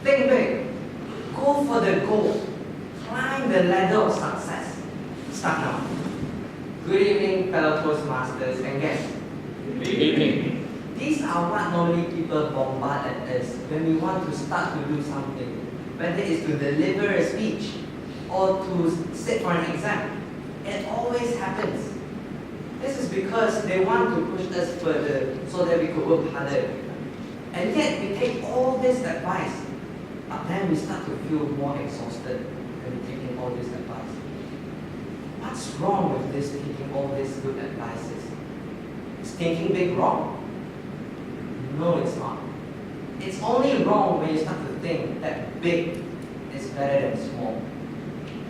Think big. Go for the goal. Climb the ladder of success. Start now. Good evening, fellow Toastmasters and guests. Good evening. These are what normally people bombard at us when we want to start to do something, whether it's to deliver a speech or to sit for an exam. It always happens. This is because they want to push us further so that we could work harder. And yet we take all this advice, but then we start to feel more exhausted when we're taking all this advice. What's wrong with this taking all these good advices? Is thinking big wrong? No, it's not. It's only wrong when you start to think that big is better than small.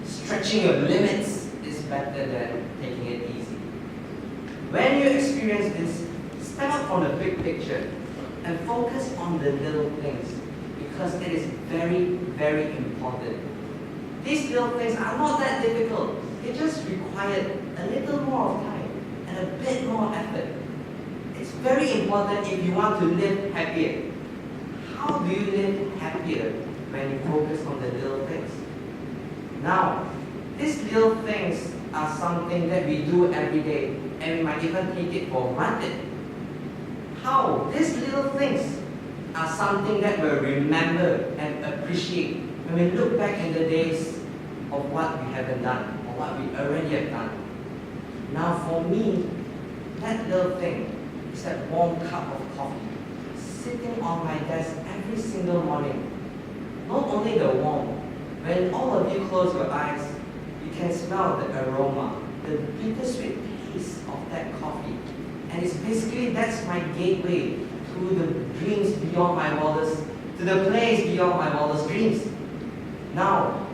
Stretching your limits is better than taking it easy. When you experience this, step out from the big picture and focus on the little things because it is very, very important. These little things are not that difficult. They just require a little more of time and a bit more effort. It's very important if you want to live happier. How do you live happier when you focus on the little things? Now, these little things are something that we do every day and we might even take it for granted. How? These little things are something that we'll remember and appreciate when we look back in the days of what we haven't done or what we already have done. Now for me, that little thing is that warm cup of coffee sitting on my desk every single morning. Not only the warmth, when all of you close your eyes, you can smell the aroma, the bittersweet taste of that coffee. And it's basically, that's my gateway to the dreams beyond my wildest, to the place beyond my wildest dreams. Now,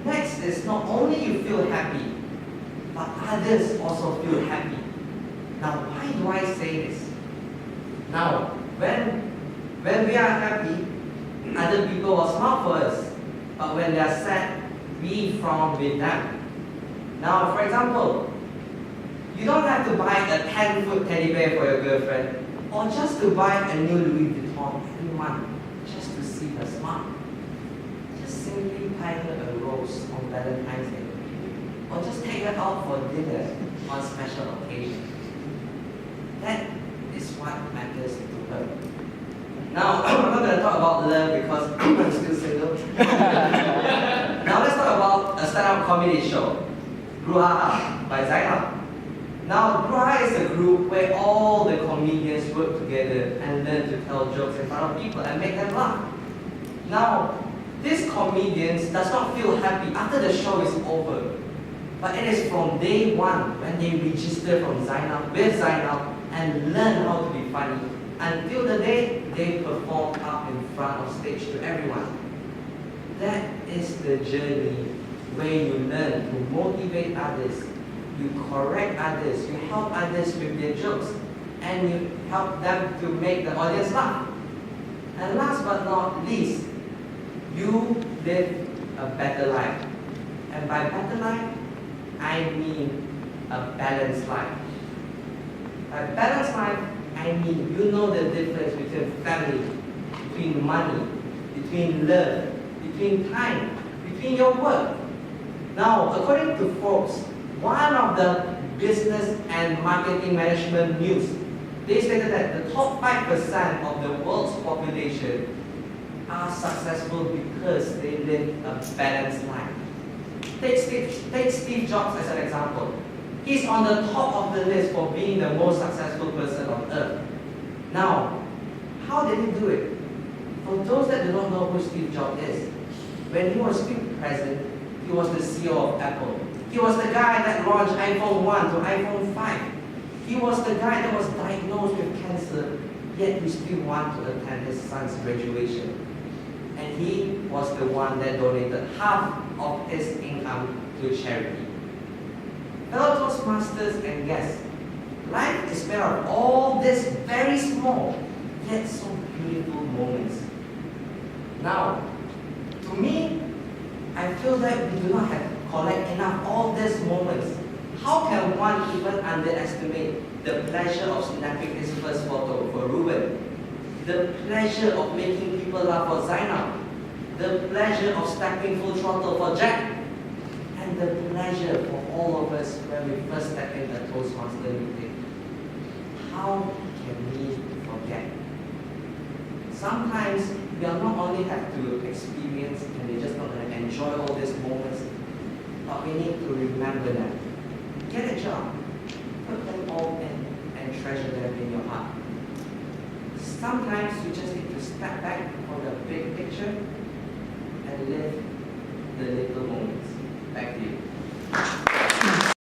next is not only you feel happy, but others also feel happy. Now, why do I say this? Now, when we are happy, other people will smile for us. But when they are sad, we frown with them. Now, for example, you don't have to buy a 10-foot teddy bear for your girlfriend, or just to buy a new Louis Vuitton every month, just to see her smile. Just simply buy her a rose on Valentine's Day, or just take her out for dinner on special occasions. That is what matters to her. Now, I'm not going to talk about love because I'm still single. Now let's talk about a stand-up comedy show, Bruhaha by Zainab. Now, Bruhaha is a group where all the comedians work together and learn to tell jokes in front of people and make them laugh. Now, these comedians does not feel happy after the show is over, but it is from day one when they register from Zainab with Zainab and learn how to be funny until the day they perform up in front of stage to everyone. That is the journey where you learn to motivate others, you correct others, you help others with their jokes, and you help them to make the audience laugh. And last but not least, you live a better life. And by better life, I mean a balanced life. By balanced life, I mean you know the difference between family, between money, between love, between time, between your work. Now, according to Forbes, one of the business and marketing management news, they stated that the top 5% of the world's population are successful because they live a balanced life. Take Steve Jobs as an example. He's on the top of the list for being the most successful person on earth. Now, how did he do it? For those that do not know who Steve Jobs is, when he was still president, he was the CEO of Apple. He was the guy that launched iPhone 1 to iPhone 5. He was the guy that was diagnosed with cancer, yet he still wanted to attend his son's graduation. And he was the one that donated half of his income to charity. Fellow Toastmasters and guests, life is made of all these very small, yet so beautiful moments. Now, to me, I feel that we do not have collect enough all these moments How can one even underestimate the pleasure of snapping his first photo for Ruben? The pleasure of making people laugh for Zainab? The pleasure of stepping full throttle for Jack? And the pleasure for all of us when we first step in the Toastmaster meeting. How can we forget? Sometimes we are not only have to experience and we're just not going to enjoy all these moments, but we need to remember them. Get a job, put them all in, and treasure them in your heart. Sometimes you just need to step back from the big picture and live the little moments. Back to you.